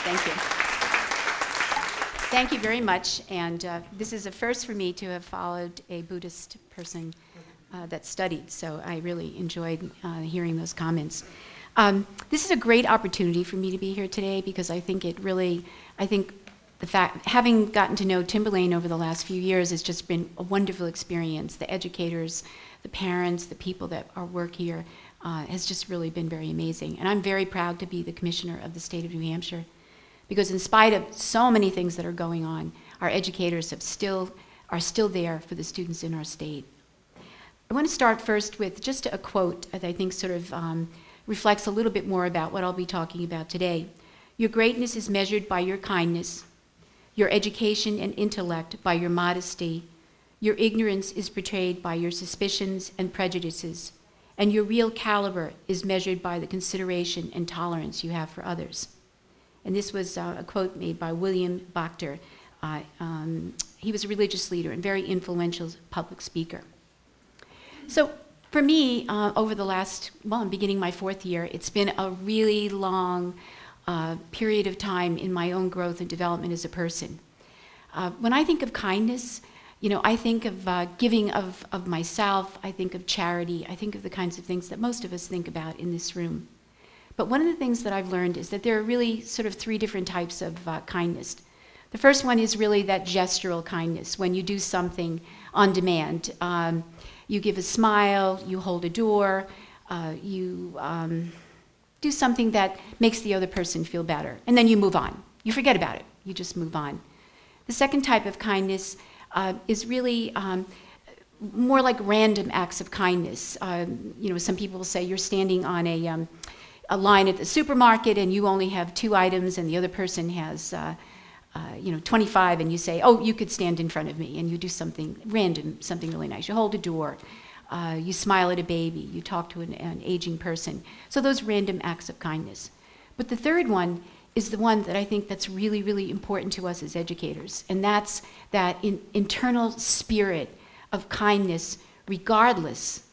Thank you. Thank you very much. And this is a first for me to have followed a Buddhist person that studied, so I really enjoyed hearing those comments. This is a great opportunity for me to be here today because I think the fact, having gotten to know Timberlane over the last few years has just been a wonderful experience. The educators, the parents, the people that work here has just really been very amazing. And I'm very proud to be the commissioner of the state of New Hampshire because in spite of so many things that are going on, our educators are still there for the students in our state. I want to start first with just a quote that I think sort of reflects a little bit more about what I'll be talking about today. Your greatness is measured by your kindness, your education and intellect by your modesty, your ignorance is portrayed by your suspicions and prejudices, and your real caliber is measured by the consideration and tolerance you have for others. And this was a quote made by William Bachter. He was a religious leader and very influential public speaker. So for me, over the last, well, I'm beginning my 4th year, it's been a really long period of time in my own growth and development as a person. When I think of kindness, you know, I think of giving of myself, I think of charity, I think of the kinds of things that most of us think about in this room. But one of the things that I've learned is that there are really sort of 3 different types of kindness. The first one is really that gestural kindness, when you do something on demand. You give a smile, you hold a door, you do something that makes the other person feel better, and then you move on. You forget about it. You just move on. The second type of kindness is really more like random acts of kindness. You know, some people will say you're standing on a line at the supermarket and you only have 2 items and the other person has 25, and you say, oh, you could stand in front of me, and you do something random, something really nice. You hold a door, you smile at a baby, you talk to an aging person. So those random acts of kindness. But the third one is the one that I think that's really, really important to us as educators, and that's that internal spirit of kindness regardless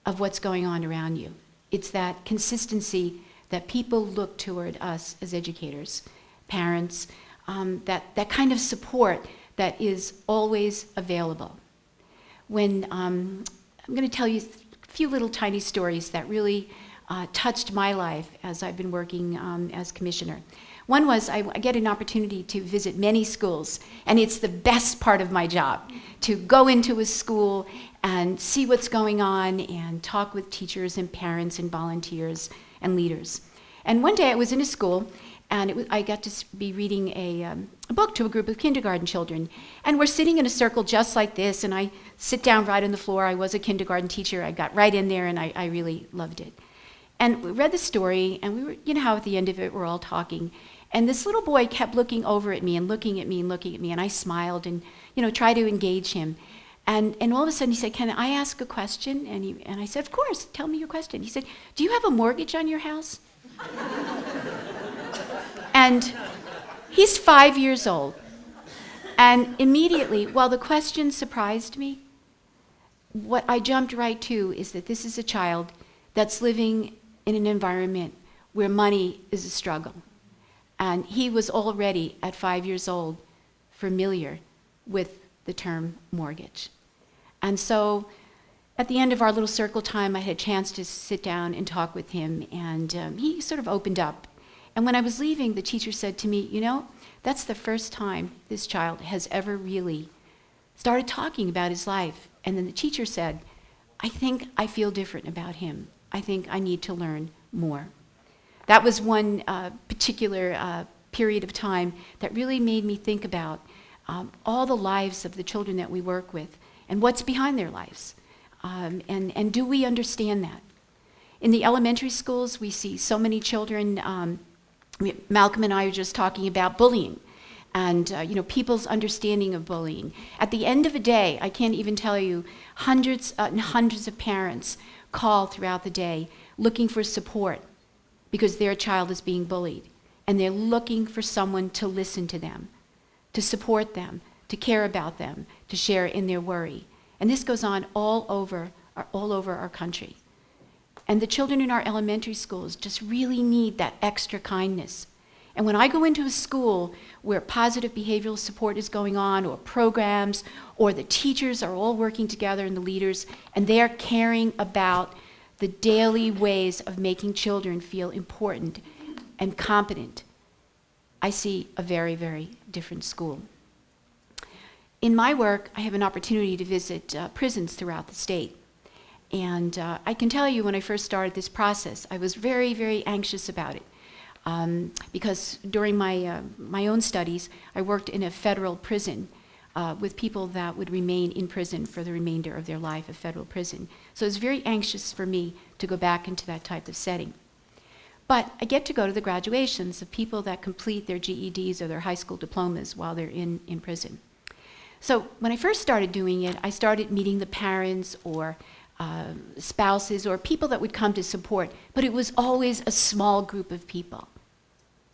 of what's going on around you. It's that consistency that people look toward us as educators, parents, that kind of support that is always available. When I'm going to tell you a few little tiny stories that really touched my life as I've been working as commissioner. One was I get an opportunity to visit many schools, and it's the best part of my job, to go into a school and see what's going on and talk with teachers and parents and volunteers and leaders. And one day I was in a school, and I got to be reading a book to a group of kindergarten children. And we're sitting in a circle just like this, and I sit down right on the floor. I was a kindergarten teacher. I got right in there, and I really loved it. And we read the story, and we were, you know how at the end of it we're all talking. And this little boy kept looking over at me and looking at me and looking at me, and I smiled and, you know, tried to engage him. And all of a sudden he said, can I ask a question? And I said, of course, tell me your question. He said, do you have a mortgage on your house? And he's 5 years old. And immediately, while the question surprised me, what I jumped right to is that this is a child that's living in an environment where money is a struggle. And he was already, at 5 years old, familiar with the term mortgage. And so at the end of our little circle time, I had a chance to sit down and talk with him, and he sort of opened up. And when I was leaving, the teacher said to me, you know, that's the first time this child has ever really started talking about his life. And then the teacher said, I think I feel different about him. I think I need to learn more. That was one particular period of time that really made me think about all the lives of the children that we work with and what's behind their lives. And do we understand that? In the elementary schools, we see so many children. Malcolm and I were just talking about bullying and you know, people's understanding of bullying. At the end of a day, I can't even tell you, hundreds and hundreds of parents call throughout the day looking for support because their child is being bullied. And they're looking for someone to listen to them, to support them, to care about them, to share in their worry. And this goes on all over our country. And the children in our elementary schools just really need that extra kindness. And when I go into a school where positive behavioral support is going on, or programs, or the teachers are all working together and the leaders, and they are caring about the daily ways of making children feel important and competent, I see a very, very different school. In my work, I have an opportunity to visit prisons throughout the state. And I can tell you, when I first started this process, I was very, very anxious about it. Because during my own studies, I worked in a federal prison with people that would remain in prison for the remainder of their life, a federal prison. So it was very anxious for me to go back into that type of setting. But I get to go to the graduations of people that complete their GEDs or their high school diplomas while they're in prison. So when I first started doing it, I started meeting the parents or spouses or people that would come to support, but it was always a small group of people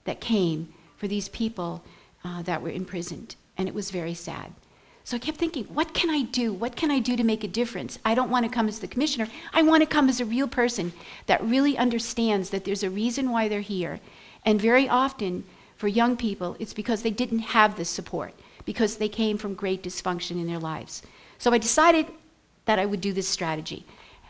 that came for these people that were imprisoned, and it was very sad. So I kept thinking, what can I do? What can I do to make a difference? I don't want to come as the commissioner. I want to come as a real person that really understands that there's a reason why they're here. And very often, for young people, it's because they didn't have the support, because they came from great dysfunction in their lives. So I decided that I would do this strategy.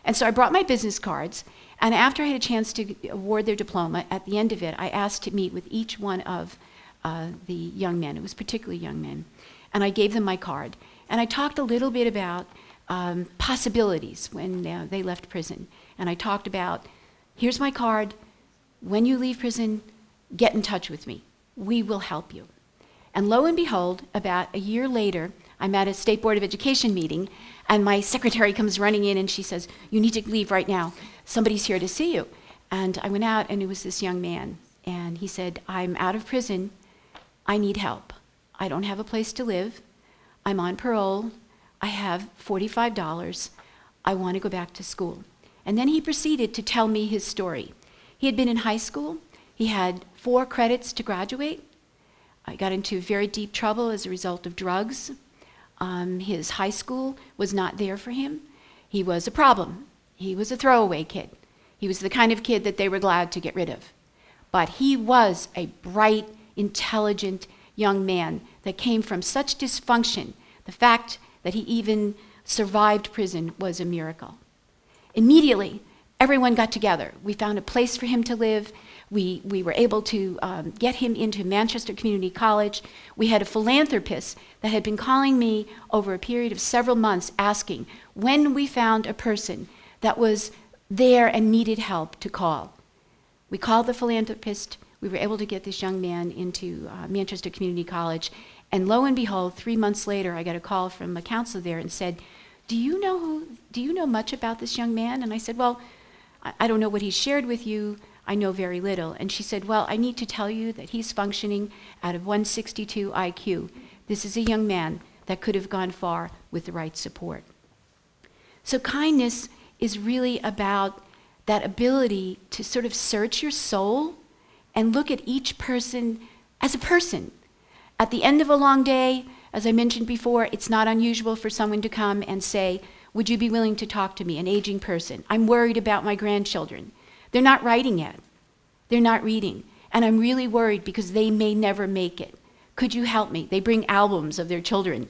And so I brought my business cards, and after I had a chance to award their diploma, at the end of it, I asked to meet with each one of the young men. It was particularly young men. And I gave them my card. And I talked a little bit about possibilities when they left prison. And I talked about, here's my card. When you leave prison, get in touch with me. We will help you. And lo and behold, about a year later, I'm at a State Board of Education meeting, and my secretary comes running in and she says, you need to leave right now. Somebody's here to see you. And I went out, and it was this young man. And he said, I'm out of prison. I need help. I don't have a place to live. I'm on parole. I have $45. I want to go back to school. And then he proceeded to tell me his story. He had been in high school. He had 4 credits to graduate. I got into very deep trouble as a result of drugs. His high school was not there for him. He was a problem. He was a throwaway kid. He was the kind of kid that they were glad to get rid of. But he was a bright, intelligent young man that came from such dysfunction. The fact that he even survived prison was a miracle. Immediately, everyone got together. We found a place for him to live. We were able to get him into Manchester Community College. We had a philanthropist that had been calling me over a period of several months asking when we found a person that was there and needed help to call. We called the philanthropist. We were able to get this young man into Manchester Community College. And lo and behold, 3 months later, I got a call from a counselor there and said, do you know much about this young man? And I said, well, I don't know what he shared with you. I know very little. And she said, well, I need to tell you that he's functioning out of 162 IQ. This is a young man that could have gone far with the right support. So kindness is really about that ability to sort of search your soul and look at each person as a person. At the end of a long day, as I mentioned before, it's not unusual for someone to come and say, would you be willing to talk to me, an aging person? I'm worried about my grandchildren. They're not writing yet. They're not reading. And I'm really worried because they may never make it. Could you help me? They bring albums of their children.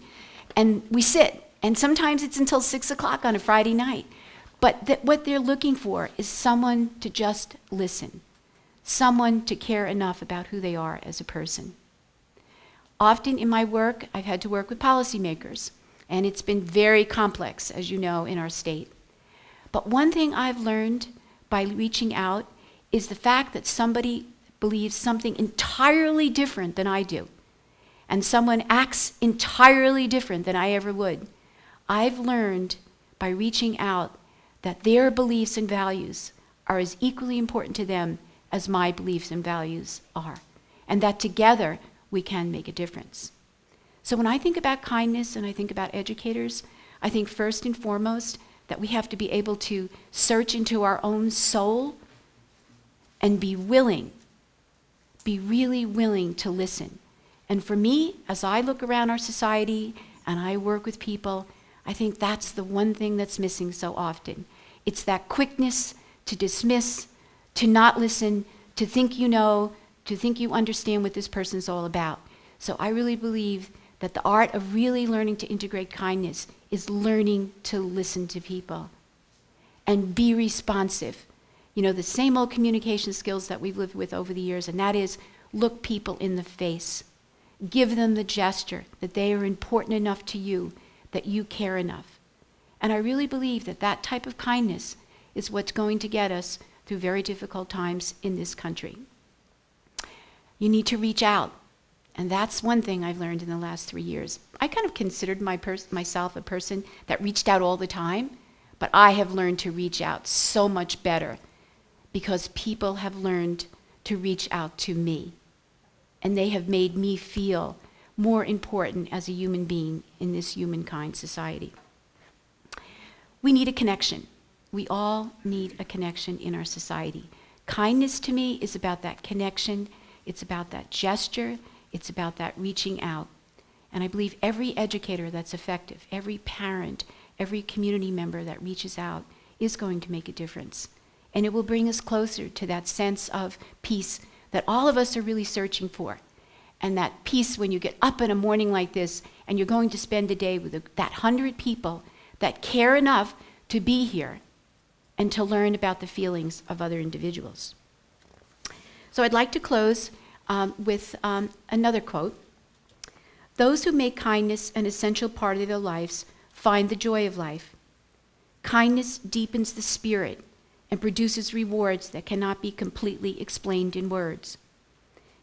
And we sit, and sometimes it's until 6 o'clock on a Friday night. But what they're looking for is someone to just listen, someone to care enough about who they are as a person. Often in my work, I've had to work with policymakers, and it's been very complex, as you know, in our state. But one thing I've learned by reaching out is the fact that somebody believes something entirely different than I do, and someone acts entirely different than I ever would. I've learned by reaching out that their beliefs and values are as equally important to them as my beliefs and values are, and that together we can make a difference. So when I think about kindness and I think about educators, I think first and foremost that we have to be able to search into our own soul and be willing, be really willing to listen. And for me, as I look around our society and I work with people, I think that's the one thing that's missing so often. It's that quickness to dismiss, to not listen, to think you know, to think you understand what this person's all about. So I really believe that the art of really learning to integrate kindness is learning to listen to people and be responsive. You know, the same old communication skills that we've lived with over the years, and that is look people in the face. Give them the gesture that they are important enough to you, that you care enough. And I really believe that that type of kindness is what's going to get us through very difficult times in this country. You need to reach out. And that's one thing I've learned in the last 3 years. I kind of considered myself a person that reached out all the time, but I have learned to reach out so much better because people have learned to reach out to me. And they have made me feel more important as a human being in this humankind society. We need a connection. We all need a connection in our society. Kindness to me is about that connection. It's about that gesture. It's about that reaching out. And I believe every educator that's effective, every parent, every community member that reaches out is going to make a difference. And it will bring us closer to that sense of peace that all of us are really searching for. And that peace when you get up in a morning like this and you're going to spend a day with that 100 people that care enough to be here and to learn about the feelings of other individuals. So I'd like to close with another quote. Those who make kindness an essential part of their lives find the joy of life. Kindness deepens the spirit and produces rewards that cannot be completely explained in words.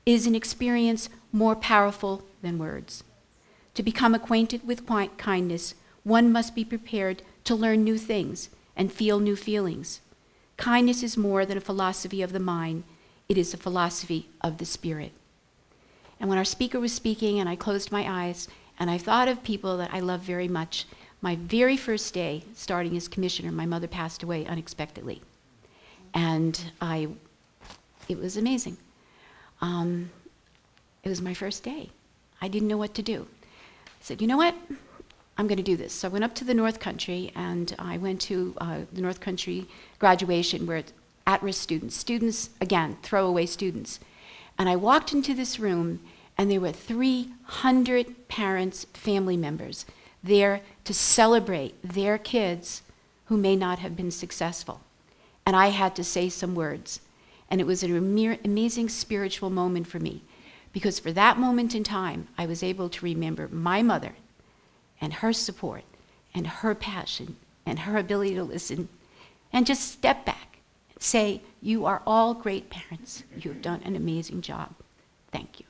It is an experience more powerful than words. To become acquainted with kindness, one must be prepared to learn new things and feel new feelings. Kindness is more than a philosophy of the mind. It is a philosophy of the spirit. And when our speaker was speaking and I closed my eyes and I thought of people that I love very much, my very first day starting as commissioner, my mother passed away unexpectedly. And it was amazing. It was my first day. I didn't know what to do. I said, you know what? I'm going to do this. So I went up to the North Country, and I went to the North Country graduation where it's at-risk students, again, throwaway students. And I walked into this room, and there were 300 parents, family members, there to celebrate their kids who may not have been successful. And I had to say some words. And it was an amazing spiritual moment for me, because for that moment in time, I was able to remember my mother and her support and her passion and her ability to listen and just step back and say, you are all great parents. You have done an amazing job. Thank you.